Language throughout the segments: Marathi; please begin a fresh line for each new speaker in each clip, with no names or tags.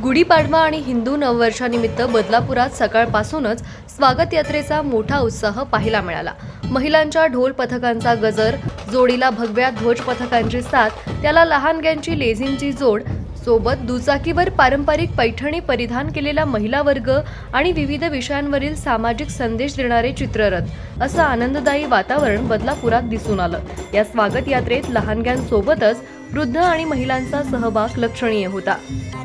गुढीपाडवा आणि हिंदू नववर्षानिमित्त बदलापुरात सकाळपासूनच स्वागत यात्रेचा मोठा उत्साह पाहायला मिळाला। महिलांच्या ढोल पथकांचा गजर, जोडीला भगव्या ध्वज पथकांची साथ, त्याला लहानग्यांची लेझिमची जोड, सोबत दुचाकीवर पारंपरिक पैठणी परिधान केलेला महिला वर्ग आणि विविध विषयांवरील सामाजिक संदेश देणारे चित्ररथ असं आनंददायी वातावरण बदलापुरात दिसून आलं। या स्वागत यात्रेत लहानग्यांसोबतच वृद्ध आणि महिलांचा सहभाग लक्षणीय होता।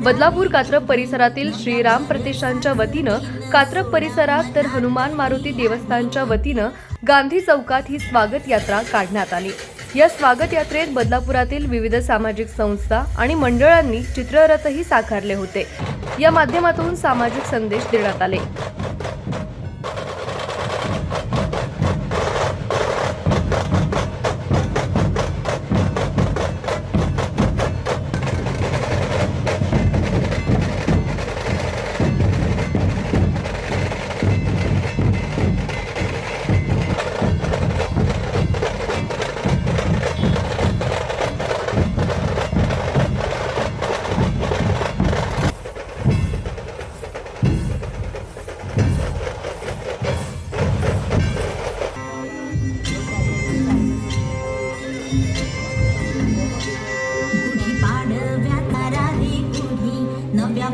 बदलापूर कात्रप परिसरातील श्रीराम प्रतिष्ठानच्या वतीनं कात्रप परिसरात तर हनुमान मारुती देवस्थानच्या वतीनं गांधी चौकात ही स्वागत यात्रा काढण्यात आली। या स्वागत यात्रेत बदलापुरातील विविध सामाजिक संस्था आणि मंडळांनी चित्ररथही साकारले होते। या माध्यमातून सामाजिक संदेश देण्यात आले।
गुढी पाडव्यात रारी गुढी नव्या